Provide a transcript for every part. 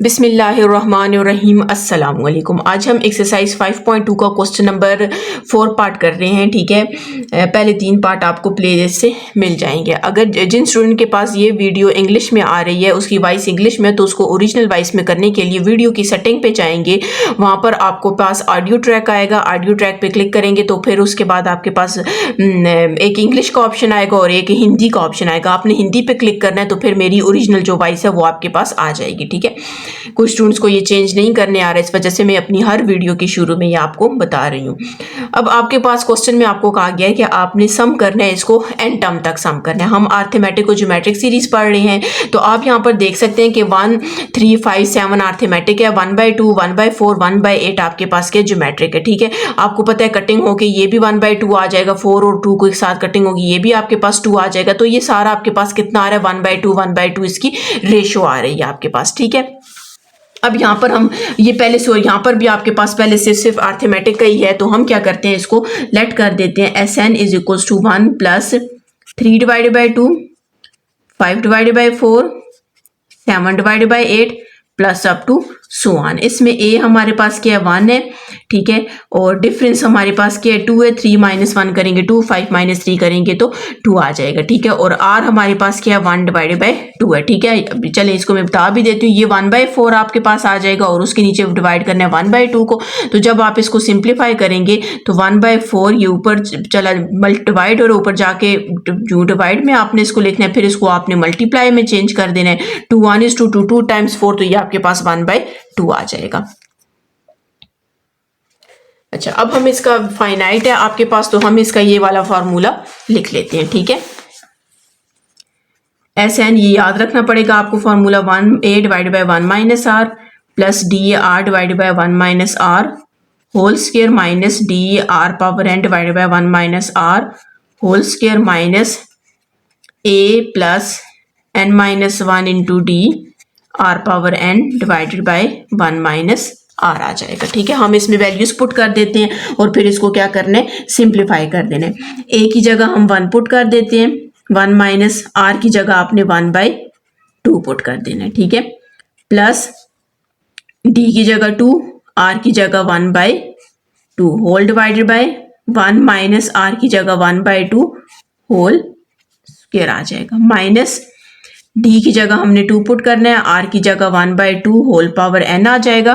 बिस्मिल्लाहिर्रहमानिर्रहीम अस्सलाम वालेकुम। आज हम एक्सरसाइज 5.2 का क्वेश्चन नंबर 4 पार्ट कर रहे हैं। ठीक है, पहले 3 पार्ट आपको प्लेलिस्ट से मिल जाएंगे। अगर जिन स्टूडेंट के पास ये वीडियो इंग्लिश में आ रही है, उसकी वॉइस इंग्लिश में, तो उसको ओरिजिनल वॉइस में करने के लिए वीडियो की सेटिंग पे जाएंगे। वहाँ पर आपको पास ऑडियो ट्रैक आएगा, ऑडियो ट्रैक पे क्लिक करेंगे तो फिर उसके बाद आपके पास एक इंग्लिश का ऑप्शन आएगा और एक हिंदी का ऑप्शन आएगा। आपने हिंदी पे क्लिक करना है तो फिर मेरी ओरिजिनल जो वॉइस है वो आपके पास आ जाएगी। ठीक है, कुछ स्टूडेंट्स को ये चेंज नहीं करने आ रहा है, इस वजह से मैं अपनी हर वीडियो के शुरू में ये आपको बता रही हूँ। अब आपके पास क्वेश्चन में आपको कहा गया है कि आपने सम करना है, इसको एन टर्म तक सम करना है। हम अर्थमेटिक और ज्योमेट्रिक सीरीज पढ़ रहे हैं, तो आप यहाँ पर देख सकते हैं कि 1, 3, 5, 7 अर्थमेटिक है, 1/2, 1/4, 1/8 आपके पास के ज्योमेट्रिक है। ठीक है, आपको पता है कटिंग होके ये भी 1/2 आ जाएगा, 4 और 2 को एक साथ कटिंग होगी, ये भी आपके पास 2 आ जाएगा। तो ये सारा आपके पास कितना आ रहा है, 1/2, 1/2 इसकी रेशो आ रही है आपके पास। ठीक है, अब यहाँ पर हम ये पहले से, यहाँ पर भी आपके पास पहले से सिर्फ अर्थमेटिक का ही है, तो हम क्या करते हैं, इसको लेट कर देते हैं। SN is equals to 1 plus 3/2, 5/4, 7/8 plus up to so on. इसमें ए हमारे पास क्या है, 1 है। ठीक है, और डिफरेंस हमारे पास क्या है, 2 है। 3 - 1 करेंगे 2, 5 - 3 करेंगे तो 2 आ जाएगा। ठीक है, और आर हमारे पास क्या है, 1/2 है। ठीक है, चले इसको मैं बता भी देती हूँ। ये 1/4 आपके पास आ जाएगा और उसके नीचे डिवाइड करना है 1/2 को। तो जब आप इसको सिंप्लीफाई करेंगे तो 1/4 ये ऊपर चला डिवाइड और ऊपर जाके जो डिवाइड में आपने इसको लिखना है, फिर इसको आपने मल्टीप्लाई में चेंज कर देना है। 2 1 is to 2, 2 times 4, तो ये आपके पास 1/2 आ जाएगा। अच्छा, अब हम इसका फाइनाइट है आपके पास, तो हम इसका ये वाला फार्मूला लिख लेते हैं। ठीक है, SN ये याद रखना पड़ेगा आपको formula, 1A/1 minus r plus DAR/1 minus r whole square minus DAR/n/1 minus r whole square minus A plus n-1 into DR/n/1 minus r आ जाएगा। ठीक है, हम इसमें वैल्यूज पुट कर देते हैं और फिर इसको क्या करना है, सिंप्लीफाई कर देना है। ए की जगह हम 1 पुट कर देते हैं, 1 माइनस आर की जगह आपने 1/2 पुट कर देना है। ठीक है, प्लस डी की जगह 2, आर की जगह 1/2 whole divided by 1 minus R की जगह 1/2 होल स्क्वायर आ जाएगा, माइनस डी की जगह हमने 2 पुट करना है, आर की जगह 1/2 होल पावर n आ जाएगा।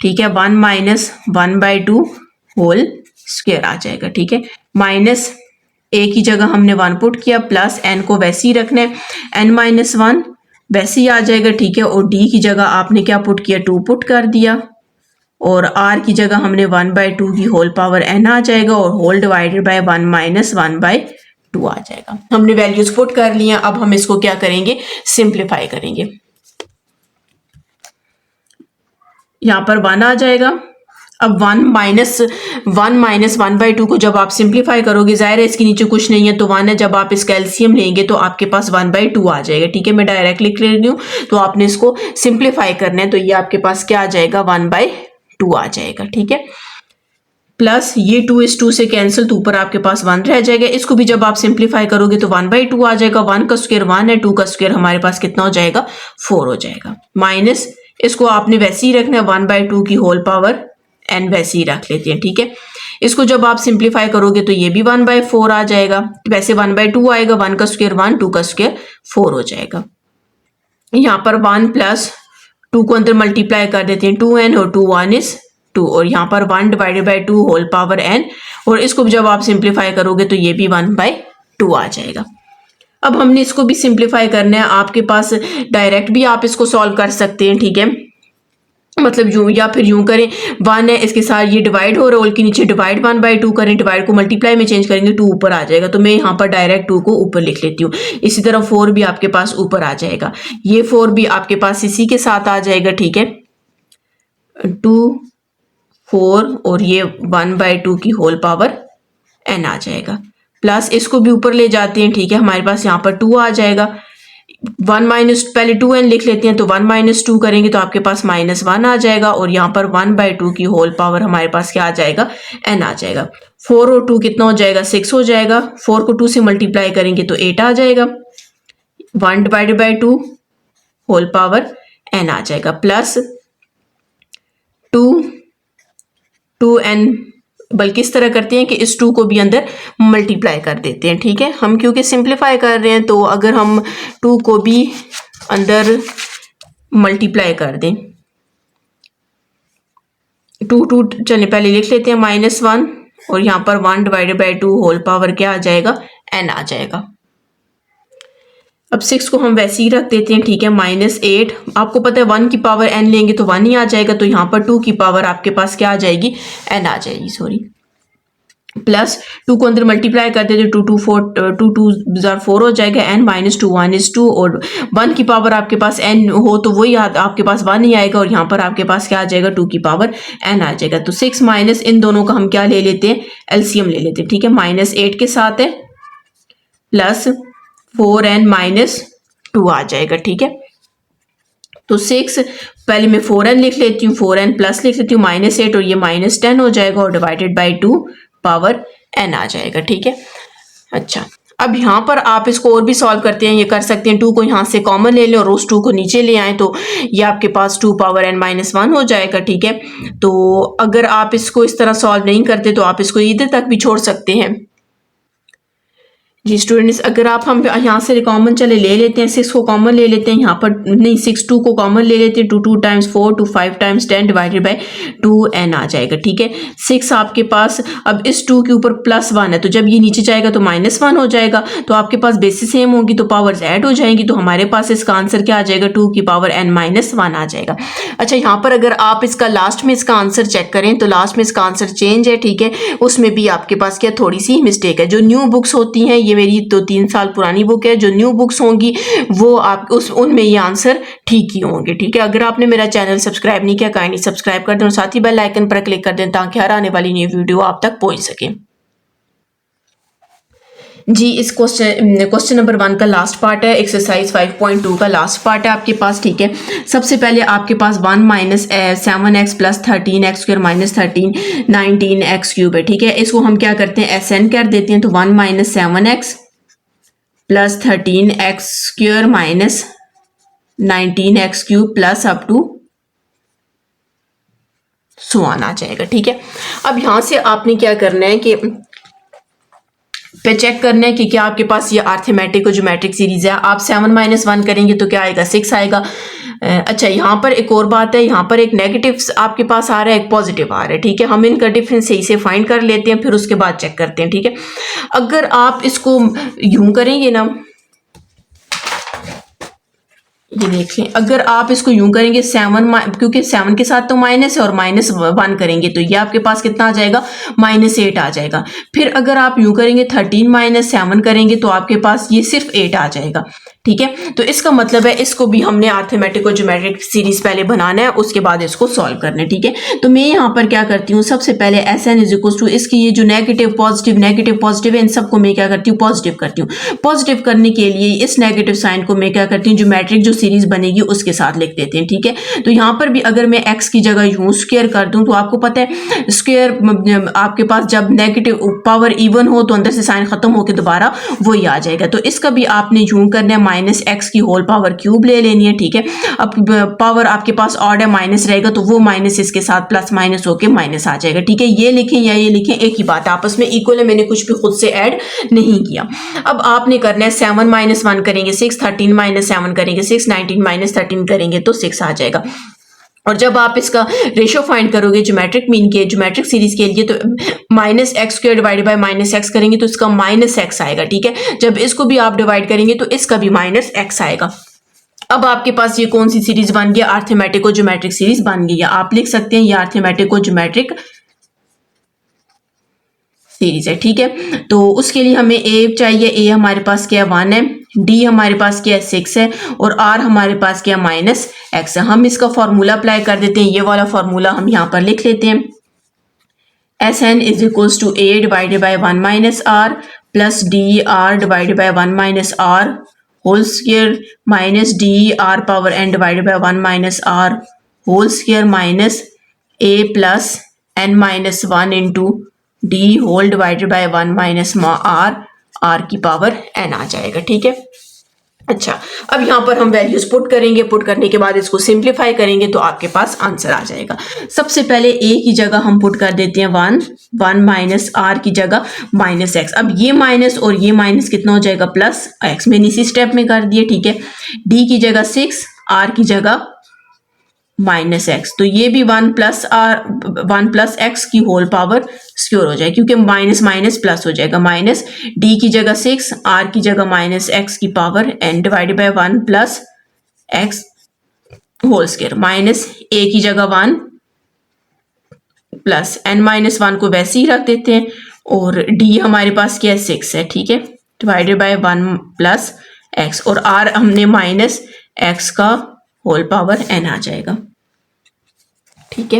ठीक है, 1 माइनस 1/2 होल स्क्वायर आ जाएगा। ठीक है, माइनस ए की जगह हमने 1 पुट किया, प्लस n को वैसे ही रखना है, n-1 वैसे ही आ जाएगा। ठीक है, और डी की जगह आपने क्या पुट किया, 2 पुट कर दिया, और आर की जगह हमने 1/2 की होल पावर n आ जाएगा और होल डिवाइडेड बाय 1 माइनस 1/2 आ जाएगा। हमने वैल्यूज पुट कर लिया, अब हम इसको क्या करेंगे, सिंप्लीफाई करेंगे। यहाँ पर 1 आ जाएगा। अब 1 माइनस 1/2 को जब आप सिंप्लीफाई करोगे, जाहिर है इसके नीचे कुछ नहीं है तो 1 है। जब आप इसका एलसीएम लेंगे तो आपके पास 1/2 आ जाएगा। ठीक है, मैं डायरेक्ट लिख रही हूँ, तो आपने इसको सिंप्लीफाई करना है, तो ये आपके पास क्या आ जाएगा, 1/2 आ जाएगा। ठीक है, प्लस ये 2 इस 2 से कैंसिल, तो ऊपर आपके पास 1 रह जाएगा। इसको भी जब आप सिंप्लीफाई करोगे तो 1/2 आ जाएगा। 1 का स्क्वायर 1 है, 2 का स्क्वायर हमारे पास कितना हो जाएगा, 4 हो जाएगा। माइनस इसको आपने वैसे ही रखना है, 1/2 की होल पावर n वैसे ही रख लेते हैं। ठीक है, इसको जब आप सिंप्लीफाई करोगे तो ये भी 1/4 आ जाएगा, वैसे 1/2 आएगा। 1 का स्क्वायर 1, 2 का स्क्वायर 4 हो जाएगा। यहाँ पर 1 प्लस 2 को अंदर मल्टीप्लाई कर देते हैं, 2n और 2 1 is 2, और यहाँ पर 1 divided by 2 whole power n, और इसको जब आप सिंप्लीफाई करोगे तो ये भी 1/2 आ जाएगा। अब हमने इसको भी सिंप्लीफाई करना है, आपके पास डायरेक्ट भी आप इसको सॉल्व कर सकते हैं। ठीक है, मतलब यूं, या फिर यूं करें, 1 है, इसके साथ ये डिवाइड हो रहा है, होल के नीचे डिवाइड 1/2 करें, डिवाइड को मल्टीप्लाई में चेंज करेंगे, 2 ऊपर आ जाएगा, तो मैं यहाँ पर डायरेक्ट 2 को ऊपर लिख लेती हूँ। इसी तरह 4 भी आपके पास ऊपर आ जाएगा, ये 4 भी आपके पास इसी के साथ आ जाएगा। ठीक है, 2 4 और ये 1/2 की होल पावर n आ जाएगा, प्लस इसको भी ऊपर ले जाते हैं। ठीक है, हमारे पास यहाँ पर 2 आ जाएगा। 1 माइनस, पहले 2n लिख लेते हैं, तो 1 - 2 करेंगे तो आपके पास -1 आ जाएगा, और यहाँ पर 1/2 की होल पावर हमारे पास क्या आ जाएगा, n आ जाएगा। 4 और 2 कितना हो जाएगा, 6 हो जाएगा। 4 को 2 से मल्टीप्लाई करेंगे तो 8 आ जाएगा। 1/2 होल पावर एन आ जाएगा प्लस 2n, बल्कि इस तरह करते हैं कि इस 2 को भी अंदर मल्टीप्लाई कर देते हैं। ठीक है, हम क्योंकि सिंप्लीफाई कर रहे हैं तो अगर हम 2 को भी अंदर मल्टीप्लाई कर दें, 2 चलिए पहले लिख लेते हैं -1 और यहाँ पर 1 डिवाइडेड बाई 2 होल पावर क्या आ जाएगा, n आ जाएगा। अब 6 को हम वैसे ही रख देते हैं। ठीक है, -8, आपको पता है 1 की पावर n लेंगे तो 1 ही आ जाएगा, तो यहाँ पर 2 की पावर आपके पास क्या आ जाएगी, n आ जाएगी, सॉरी, प्लस 2 को अंदर मल्टीप्लाई कर देते 2 2 4 हो जाएगा, n माइनस 2 1 is 2, और 1 की पावर आपके पास n हो तो वही आपके पास 1 ही आएगा, और यहाँ पर आपके पास क्या आ जाएगा, 2 की पावर n आ जाएगा। तो 6 माइनस इन दोनों का हम क्या ले लेते हैं, एलसीएम ले लेते हैं। ठीक है, -8 के साथ है प्लस 4n माइनस 2 आ जाएगा। ठीक है, तो 6 पहले मैं 4n लिख लेती हूँ, 4n प्लस लिख लेती हूँ -8 और ये -10 हो जाएगा, और डिवाइडेड बाई 2 पावर n आ जाएगा। ठीक है, अच्छा अब यहाँ पर आप इसको और भी सॉल्व करते हैं, ये कर सकते हैं 2 को यहाँ से कॉमन ले लें और उस 2 को नीचे ले आए तो ये आपके पास 2 पावर n माइनस 1 हो जाएगा। ठीक है, तो अगर आप इसको इस तरह सॉल्व नहीं करते तो आप इसको इधर तक भी छोड़ सकते हैं। जी स्टूडेंट्स, अगर आप हम यहाँ से कॉमन चले ले लेते हैं, 6 को कॉमन ले लेते हैं, यहाँ पर नहीं 6 2 को कॉमन ले लेते हैं, 2 times 4 2 5 times 10 divided by 2n आ जाएगा। ठीक है, 6 आपके पास अब इस 2 के ऊपर +1 है, तो जब ये नीचे जाएगा तो -1 हो जाएगा, तो आपके पास बेसिस सेम होगी तो पावर्स ऐड हो जाएंगी, तो हमारे पास इसका आंसर क्या आ जाएगा, 2 की पावर n माइनस 1 आ जाएगा। अच्छा, यहाँ पर अगर आप इसका लास्ट में इसका आंसर चेक करें तो लास्ट में इसका आंसर चेंज है। ठीक है, उसमें भी आपके पास क्या थोड़ी सी मिस्टेक है। जो न्यू बुक्स होती हैं, ये मेरी तो 3 साल पुरानी बुक है, जो न्यू बुक्स होंगी वो आप उनमें ये आंसर ठीक ही होंगे। ठीक है, अगर आपने मेरा चैनल सब्सक्राइब नहीं किया काइंडली सब्सक्राइब कर दें और साथ ही बेल आइकन पर क्लिक कर दें ताकि हर आने वाली नई वीडियो आप तक पहुंच सके। जी, इस क्वेश्चन नंबर 1 का लास्ट पार्ट है, एक्सरसाइज 5.2 का लास्ट पार्ट है आपके पास। ठीक है, सबसे पहले आपके पास 1 minus 7x plus 13x square minus 13 19x cube है। ठीक है, इसको हम क्या करते हैं, SN कर देते हैं, तो 1 minus 7x plus 13x square minus 19x cube plus up to 1 आ जाएगा। ठीक है, अब यहां से आपने क्या करना है कि पे चेक करना है कि क्या आपके पास ये अरिथमेटिक और ज्योमेट्रिक सीरीज है। आप 7 माइनस 1 करेंगे तो क्या आएगा, 6 आएगा। अच्छा, यहाँ पर एक और बात है, यहाँ पर एक नेगेटिव आपके पास आ रहा है, एक पॉजिटिव आ रहा है। ठीक है, हम इनका डिफरेंस सही से फाइंड कर लेते हैं, फिर उसके बाद चेक करते हैं। ठीक है, अगर आप इसको यूं करेंगे ना, ये देख लें, अगर आप इसको यूं करेंगे 7 क्योंकि 7 के साथ तो माइनस है और -1 करेंगे तो ये आपके पास कितना आ जाएगा, -8 आ जाएगा। फिर अगर आप यूं करेंगे 13 माइनस 7 करेंगे तो आपके पास ये सिर्फ 8 आ जाएगा। ठीक है, तो इसका मतलब है इसको भी हमने अरिथमेटिक और ज्योमेट्रिक सीरीज पहले बनाना है, उसके बाद इसको सॉल्व करना है। ठीक है, तो मैं यहाँ पर क्या करती हूँ, सबसे पहले SN इज इक्वल टू इसकी ये जो नेगेटिव पॉजिटिव है इन सबको मैं क्या करती हूँ, पॉजिटिव करती हूँ। पॉजिटिव करने के लिए इस नेगेटिव साइन को मैं क्या करती हूँ, ज्योमेट्रिक जो सीरीज बनेगी उसके साथ लिख देते हैं। ठीक है, तो यहाँ पर भी अगर मैं x की जगह यूं स्क्वायर कर दूं तो आपको पता है स्क्वायर आपके पास जब नेगेटिव पावर इवन हो तो अंदर से साइन खत्म होकर दोबारा वही आ जाएगा। तो इसका भी आपने यूं करना है, -x की होल पावर क्यूब ले लेनी है। ठीक है, अब पावर आपके पास ऑड है, माइनस रहेगा तो वो माइनस इसके साथ प्लस माइनस होके माइनस आ जाएगा। ठीक है, ये लिखें या ये लिखें एक ही बात, आपस में इक्वल है, मैंने कुछ भी खुद से ऐड नहीं किया। अब आपने करना है 7 माइनस 1 करेंगे 6, 13 माइनस 7 करेंगे 6, 19 माइनस 13 करेंगे तो 6 आ जाएगा। और जब आप इसका रेशो फाइंड करोगे ज्योमेट्रिक मीन के ज्योमेट्रिक सीरीज के लिए तो -x square divided by -x करेंगे तो इसका -x आएगा। ठीक है, जब इसको भी आप डिवाइड करेंगे तो इसका भी -x आएगा। अब आपके पास ये कौन सी सीरीज बन गई, अरिथमेटिक और ज्योमेट्रिक सीरीज बन गई है। आप लिख सकते हैं ये अरिथमेटिक और ज्योमेट्रिक सीरीज है। ठीक है, तो उसके लिए हमें a चाहिए, a हमारे पास क्या है 1 है, d हमारे पास क्या है 6 है और r हमारे पास क्या है -x है। हम इसका फॉर्मूला अप्लाई कर देते हैं, ये वाला फॉर्मूला हम यहाँ पर लिख लेते हैं, SN is equals to a divided by 1 minus r plus dr divided by 1 minus r whole square minus dr power n divided by 1 minus r whole square minus a plus n minus 1 into d whole divided by 1 minus r की power n आ जाएगा। ठीक है, अच्छा, अब यहाँ पर हम वैल्यूज पुट करेंगे, पुट करने के बाद इसको सिंप्लीफाई करेंगे तो आपके पास आंसर आ जाएगा। सबसे पहले a की जगह हम पुट कर देते हैं 1 माइनस r की जगह माइनस x। अब ये माइनस और ये माइनस कितना हो जाएगा, प्लस x। मैंने इसी स्टेप में कर दिए, ठीक है। d की जगह 6, r की जगह माइनस एक्स, तो ये भी 1 प्लस एक्स की होल पावर स्क्वायर हो जाए, क्योंकि माइनस माइनस प्लस हो जाएगा। माइनस डी की जगह 6, आर की जगह माइनस एक्स की power n divided by 1 plus x whole square, minus a की जगह 1 प्लस एन माइनस 1 को वैसे ही रख देते हैं, और डी हमारे पास क्या है, 6 है, ठीक है, डिवाइडेड बाय 1 प्लस एक्स, और आर हमने माइनस एक्स का होल पावर एन आ जाएगा, ठीक है।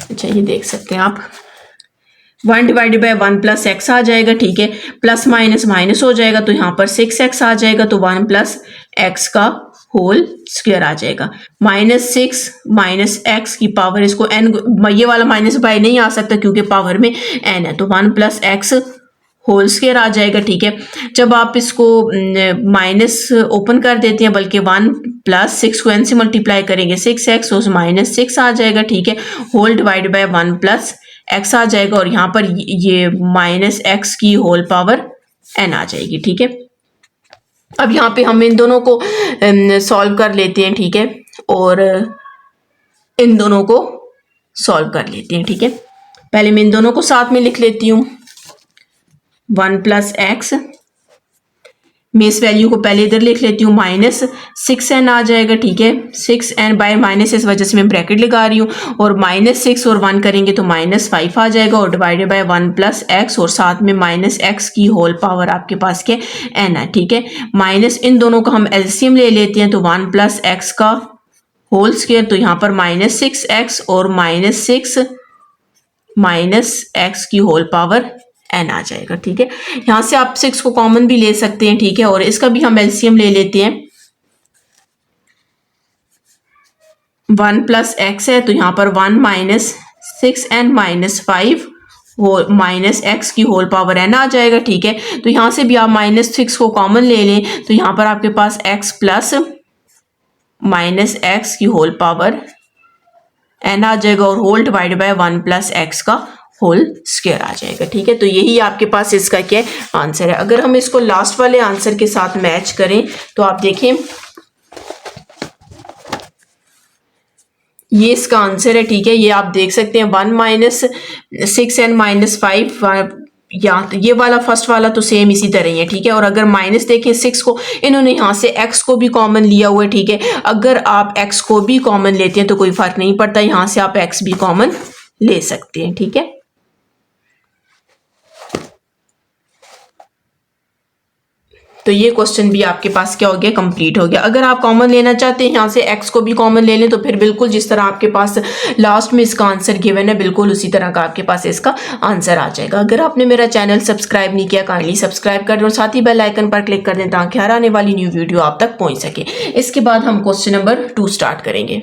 अच्छा, ये देख सकते हैं आप, 1 डिवाइडेड बाय 1 प्लस एक्स आ जाएगा, ठीक है। प्लस माइनस माइनस हो जाएगा तो यहाँ पर 6x आ जाएगा, तो 1 प्लस एक्स का होल स्क्वायर आ जाएगा। -6 माइनस एक्स की पावर, इसको n, ये वाला माइनस बाय नहीं आ सकता क्योंकि पावर में n है, तो 1 प्लस एक्स होल स्क्वायर आ जाएगा, ठीक है। जब आप इसको माइनस ओपन कर देते हैं, बल्कि 1 प्लस 6 को n से मल्टीप्लाई करेंगे, 6x और माइनस 6 आ जाएगा, ठीक है। होल डिवाइड बाय 1 प्लस x आ जाएगा, और यहाँ पर ये माइनस x की होल पावर n आ जाएगी, ठीक है। अब यहाँ पे हम इन दोनों को सॉल्व कर लेते हैं, ठीक है, और इन दोनों को सॉल्व कर लेते हैं, ठीक है। पहले मैं इन दोनों को साथ में लिख लेती हूँ। 1 प्लस एक्स, मैं इस वैल्यू को पहले इधर लिख लेती हूँ, -6n आ जाएगा, ठीक है। 6n बाय माइनस, इस वजह से मैं ब्रैकेट लगा रही हूँ, और -6 और 1 करेंगे तो -5 आ जाएगा, और डिवाइडेड बाय 1 प्लस एक्स, और साथ में -x की होल पावर आपके पास के n है, ठीक है। माइनस इन दोनों का हम एलसीएम ले लेते हैं, तो 1 प्लस एक्स का होल स्क्वायर, तो यहाँ पर -6x और -6 माइनस एक्स की होल पावर n आ जाएगा, ठीक है। यहाँ से आप 6 को कॉमन भी ले सकते हैं, ठीक है, और इसका भी हम एलसीएम ले लेते हैं। 1 प्लस एक्स है, तो यहाँ पर 1 माइनस 6n माइनस 5 वो माइनस एक्स की होल पावर n आ जाएगा, ठीक है। तो यहाँ से भी आप -6 को कॉमन ले लें, तो यहाँ पर आपके पास x प्लस माइनस एक्स की होल पावर n आ जाएगा, और whole divide by 1 plus x का होल स्क्वायर आ जाएगा, ठीक है। तो यही आपके पास इसका क्या आंसर है। अगर हम इसको लास्ट वाले आंसर के साथ मैच करें तो आप देखें, ये इसका आंसर है, ठीक है। ये आप देख सकते हैं 1 माइनस 6n माइनस 5, या ये वाला फर्स्ट वाला तो सेम इसी तरह ही है, ठीक है। और अगर माइनस देखें 6 को, इन्होंने यहाँ से x को भी कॉमन लिया हुआ है, ठीक है। अगर आप x को भी कॉमन लेते हैं तो कोई फर्क नहीं पड़ता, यहाँ से आप x भी कॉमन ले सकते हैं, ठीक है। तो ये क्वेश्चन भी आपके पास क्या हो गया, कंप्लीट हो गया। अगर आप कॉमन लेना चाहते हैं यहाँ से x को भी कॉमन ले लें, तो फिर बिल्कुल जिस तरह आपके पास लास्ट में इसका आंसर गिवन है, बिल्कुल उसी तरह का आपके पास इसका आंसर आ जाएगा। अगर आपने मेरा चैनल सब्सक्राइब नहीं किया, काइंडली सब्सक्राइब कर दें, और साथ ही बेल आइकन पर क्लिक कर दें ताकि हर आने वाली न्यू वीडियो आप तक पहुँच सके। इसके बाद हम क्वेश्चन नंबर 2 स्टार्ट करेंगे।